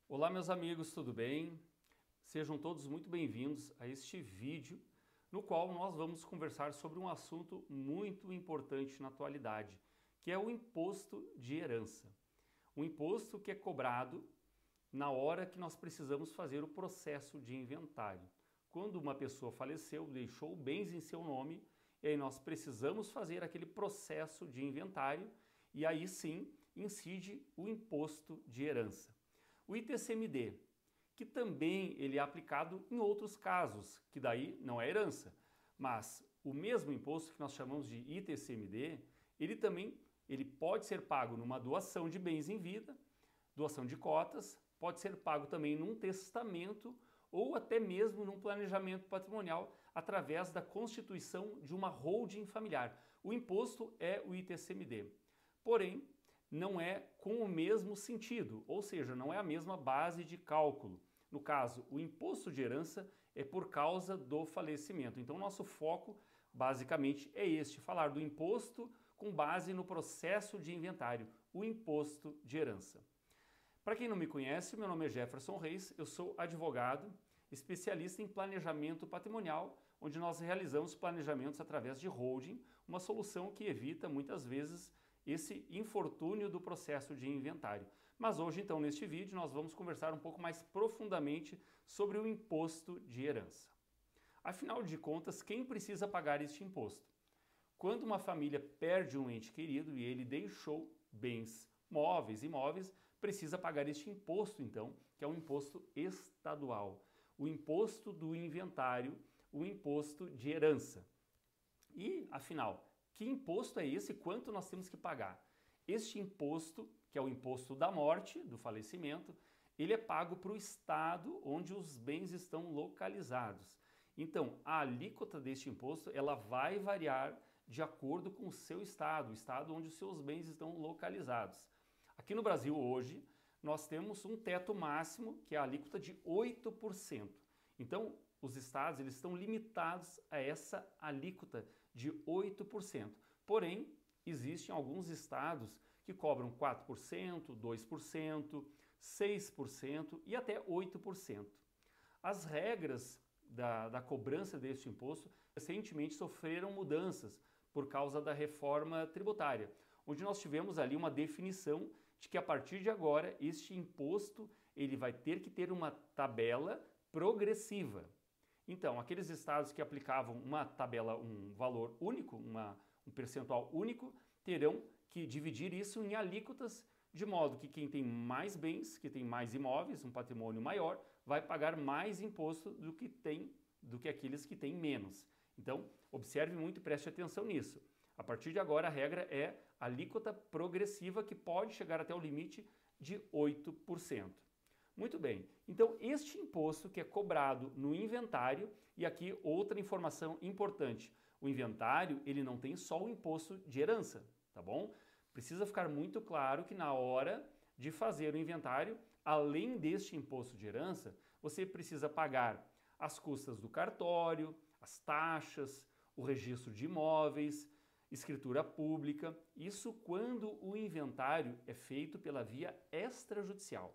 Olá meus amigos, tudo bem? Sejam todos muito bem-vindos a este vídeo no qual nós vamos conversar sobre um assunto muito importante na atualidade, que é o imposto de herança. Um imposto que é cobrado na hora que nós precisamos fazer o processo de inventário. Quando uma pessoa faleceu, deixou bens em seu nome, e aí nós precisamos fazer aquele processo de inventário e aí sim incide o imposto de herança. O ITCMD, que também ele é aplicado em outros casos, que daí não é herança, mas o mesmo imposto que nós chamamos de ITCMD, ele pode ser pago numa doação de bens em vida, doação de cotas, pode ser pago também num testamento ou até mesmo num planejamento patrimonial através da constituição de uma holding familiar. O imposto é o ITCMD. Porém, não é com o mesmo sentido, ou seja, não é a mesma base de cálculo. No caso, o imposto de herança é por causa do falecimento. Então, nosso foco basicamente é este, falar do imposto com base no processo de inventário, o imposto de herança. Para quem não me conhece, meu nome é Jefferson Reis, eu sou advogado, especialista em planejamento patrimonial, onde nós realizamos planejamentos através de holding, uma solução que evita muitas vezes esse infortúnio do processo de inventário. Mas hoje, então, neste vídeo, nós vamos conversar um pouco mais profundamente sobre o imposto de herança. Afinal de contas, quem precisa pagar este imposto? Quando uma família perde um ente querido e ele deixou bens móveis e imóveis, precisa pagar este imposto, então, que é um imposto estadual. O imposto do inventário, o imposto de herança. E, afinal, que imposto é esse? Quanto nós temos que pagar? Este imposto, que é o imposto da morte, do falecimento, ele é pago para o estado onde os bens estão localizados. Então, a alíquota deste imposto, ela vai variar de acordo com o seu estado, o estado onde os seus bens estão localizados. Aqui no Brasil hoje, nós temos um teto máximo, que é a alíquota de 8%. Então, os estados eles estão limitados a essa alíquota de 8%. Porém, existem alguns estados que cobram 4%, 2%, 6% e até 8%. As regras da cobrança deste imposto recentemente sofreram mudanças por causa da reforma tributária, onde nós tivemos ali uma definição de que a partir de agora este imposto ele vai ter que ter uma tabela progressiva. Então, aqueles estados que aplicavam uma tabela, um valor único, um percentual único, terão que dividir isso em alíquotas, de modo que quem tem mais bens, que tem mais imóveis, um patrimônio maior, vai pagar mais imposto do que aqueles que têm menos. Então, observe muito e preste atenção nisso. A partir de agora, a regra é alíquota progressiva, que pode chegar até o limite de 8%. Muito bem, então este imposto que é cobrado no inventário, e aqui outra informação importante, o inventário ele não tem só o imposto de herança, tá bom? Precisa ficar muito claro que na hora de fazer o inventário, além deste imposto de herança, você precisa pagar as custas do cartório, as taxas, o registro de imóveis, escritura pública, isso quando o inventário é feito pela via extrajudicial.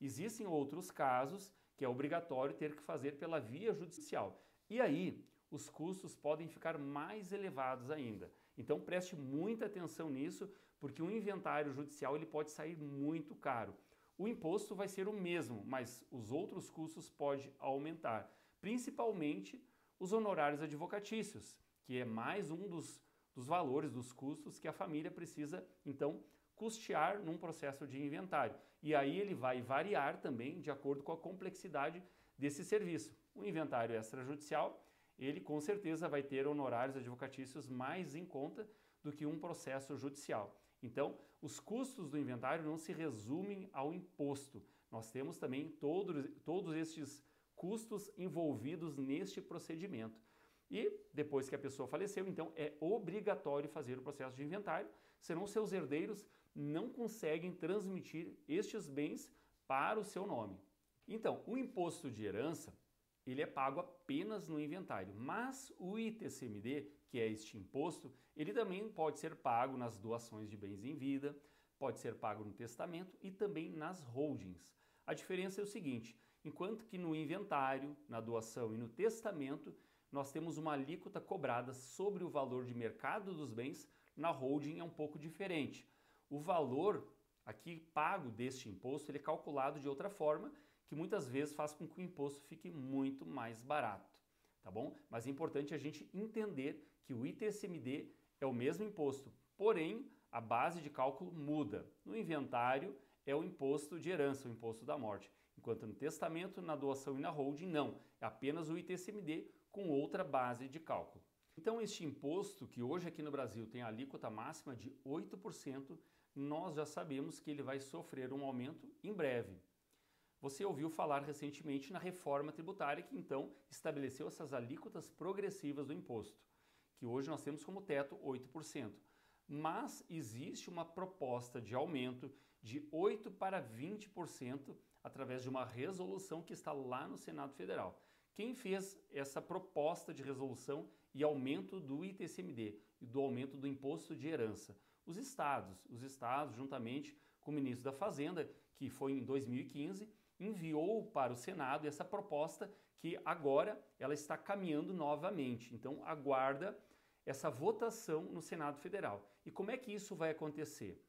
Existem outros casos que é obrigatório ter que fazer pela via judicial. E aí, os custos podem ficar mais elevados ainda. Então preste muita atenção nisso, porque o inventário judicial ele pode sair muito caro. O imposto vai ser o mesmo, mas os outros custos podem aumentar, principalmente os honorários advocatícios, que é mais um dos valores, dos custos que a família precisa, então, custear num processo de inventário. E aí ele vai variar também de acordo com a complexidade desse serviço. O inventário extrajudicial, ele com certeza vai ter honorários advocatícios mais em conta do que um processo judicial. Então, os custos do inventário não se resumem ao imposto. Nós temos também todos estes custos envolvidos neste procedimento. E depois que a pessoa faleceu, então é obrigatório fazer o processo de inventário, senão seus herdeiros não conseguem transmitir estes bens para o seu nome. Então, o imposto de herança, ele é pago apenas no inventário, mas o ITCMD, que é este imposto, ele também pode ser pago nas doações de bens em vida, pode ser pago no testamento e também nas holdings. A diferença é o seguinte, enquanto que no inventário, na doação e no testamento, nós temos uma alíquota cobrada sobre o valor de mercado dos bens, na holding é um pouco diferente. O valor aqui pago deste imposto ele é calculado de outra forma, que muitas vezes faz com que o imposto fique muito mais barato, tá bom? Mas é importante a gente entender que o ITCMD é o mesmo imposto, porém a base de cálculo muda. No inventário é o imposto de herança, o imposto da morte, enquanto no testamento, na doação e na holding não, é apenas o ITCMD com outra base de cálculo. Então este imposto, que hoje aqui no Brasil tem a alíquota máxima de 8%, nós já sabemos que ele vai sofrer um aumento em breve. Você ouviu falar recentemente na reforma tributária que então estabeleceu essas alíquotas progressivas do imposto, que hoje nós temos como teto 8%. Mas existe uma proposta de aumento de 8% para 20% através de uma resolução que está lá no Senado Federal. Quem fez essa proposta de resolução e aumento do ITCMD e do aumento do imposto de herança? Os estados, juntamente com o ministro da Fazenda, que foi em 2015, enviou para o Senado essa proposta que agora ela está caminhando novamente. Então aguarda essa votação no Senado Federal. E como é que isso vai acontecer?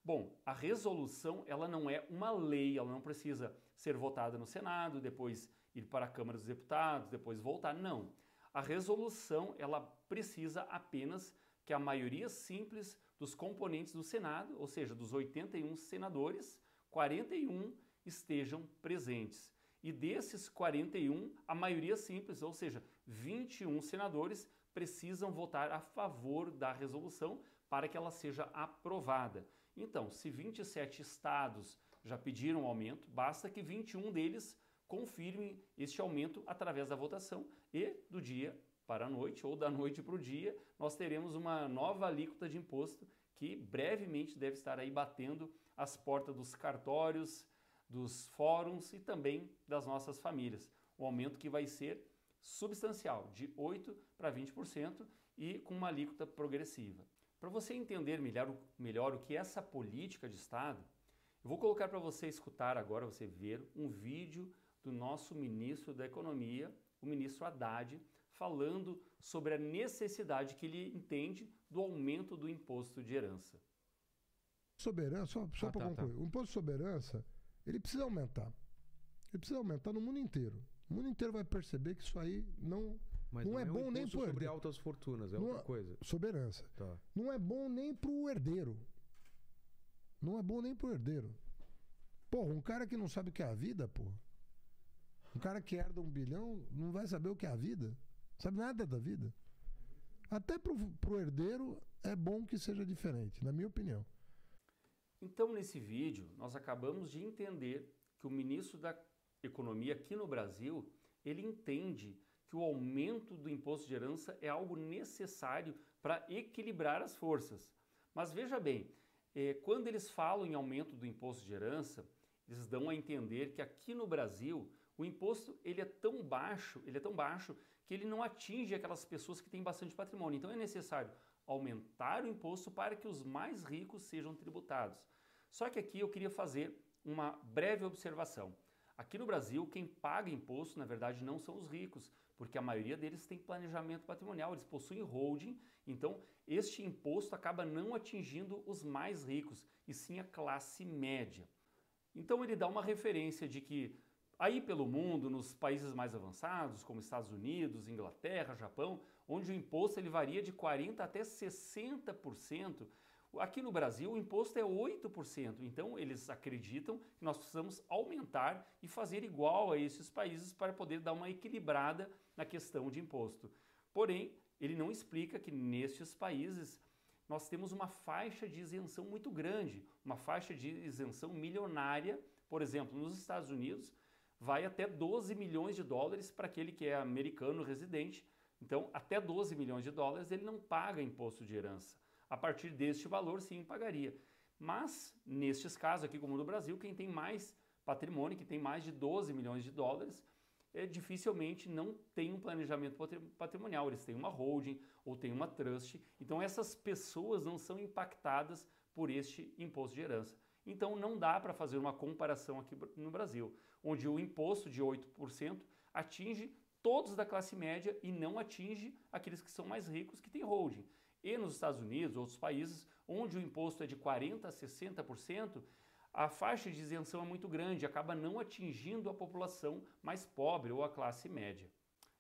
Bom, a resolução ela não é uma lei, ela não precisa ser votada no Senado, depois ir para a Câmara dos Deputados, depois voltar, não. A resolução ela precisa apenas que a maioria simples dos componentes do Senado, ou seja, dos 81 senadores, 41 estejam presentes. E desses 41, a maioria simples, ou seja, 21 senadores, precisam votar a favor da resolução para que ela seja aprovada. Então, se 27 estados já pediram aumento, basta que 21 deles confirmem este aumento através da votação e do dia para a noite ou da noite para o dia, nós teremos uma nova alíquota de imposto que brevemente deve estar aí batendo as portas dos cartórios, dos fóruns e também das nossas famílias. Um aumento que vai ser substancial, de 8% para 20% e com uma alíquota progressiva. Para você entender melhor o que é essa política de Estado, eu vou colocar para você escutar agora, você ver um vídeo do nosso ministro da Economia, o ministro Haddad, falando sobre a necessidade que ele entende do aumento do imposto de herança. Soberança, só para concluir, o imposto de soberança, ele precisa aumentar. Ele precisa aumentar no mundo inteiro. O mundo inteiro vai perceber que isso aí não é bom nem para o herdeiro. Sobre altas fortunas, é outra coisa. Soberança. Tá. Não é bom nem para o herdeiro. Não é bom nem para o herdeiro. Porra, um cara que não sabe o que é a vida, porra. Um cara que herda 1 bilhão não vai saber o que é a vida. Não sabe nada da vida. Até pro herdeiro é bom que seja diferente, na minha opinião. Então, nesse vídeo, nós acabamos de entender que o ministro da Economia aqui no Brasil, ele entende que o aumento do imposto de herança é algo necessário para equilibrar as forças. Mas veja bem, quando eles falam em aumento do imposto de herança, eles dão a entender que aqui no Brasil o imposto ele é tão baixo que ele não atinge aquelas pessoas que têm bastante patrimônio. Então é necessário aumentar o imposto para que os mais ricos sejam tributados. Só que aqui eu queria fazer uma breve observação. Aqui no Brasil, quem paga imposto, na verdade, não são os ricos, porque a maioria deles tem planejamento patrimonial, eles possuem holding, então este imposto acaba não atingindo os mais ricos, e sim a classe média. Então ele dá uma referência de que aí pelo mundo, nos países mais avançados, como Estados Unidos, Inglaterra, Japão, onde o imposto ele varia de 40% até 60%, aqui no Brasil o imposto é 8%, então eles acreditam que nós precisamos aumentar e fazer igual a esses países para poder dar uma equilibrada na questão de imposto. Porém, ele não explica que nestes países nós temos uma faixa de isenção muito grande, uma faixa de isenção milionária. Por exemplo, nos Estados Unidos vai até 12 milhões de dólares para aquele que é americano residente, então até 12 milhões de dólares ele não paga imposto de herança. A partir deste valor, sim, pagaria. Mas, nestes casos aqui, como no Brasil, quem tem mais patrimônio, que tem mais de 12 milhões de dólares, dificilmente não tem um planejamento patrimonial. Eles têm uma holding ou têm uma trust. Então, essas pessoas não são impactadas por este imposto de herança. Então não dá para fazer uma comparação aqui no Brasil, onde o imposto de 8% atinge todos da classe média e não atinge aqueles que são mais ricos que têm holding. E nos Estados Unidos, outros países, onde o imposto é de 40% a 60%, a faixa de isenção é muito grande, acaba não atingindo a população mais pobre ou a classe média.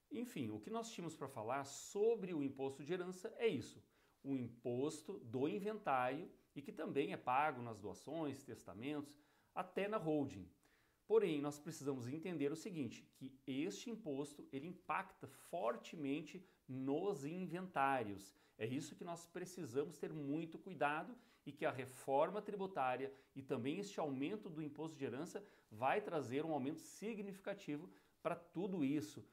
Enfim, o que nós tínhamos para falar sobre o imposto de herança é isso, o imposto do inventário e que também é pago nas doações, testamentos, até na holding. Porém, nós precisamos entender o seguinte, que este imposto ele impacta fortemente nos inventários. É isso que nós precisamos ter muito cuidado e que a reforma tributária e também este aumento do imposto de herança vai trazer um aumento significativo para tudo isso.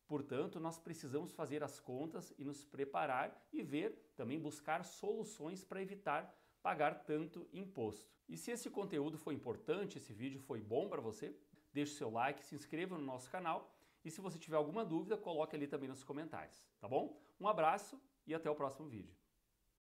Portanto, nós precisamos fazer as contas e nos preparar e ver, também buscar soluções para evitar pagar tanto imposto. E se esse conteúdo foi importante, esse vídeo foi bom para você, deixe seu like, se inscreva no nosso canal e se você tiver alguma dúvida, coloque ali também nos comentários, tá bom? Um abraço e até o próximo vídeo.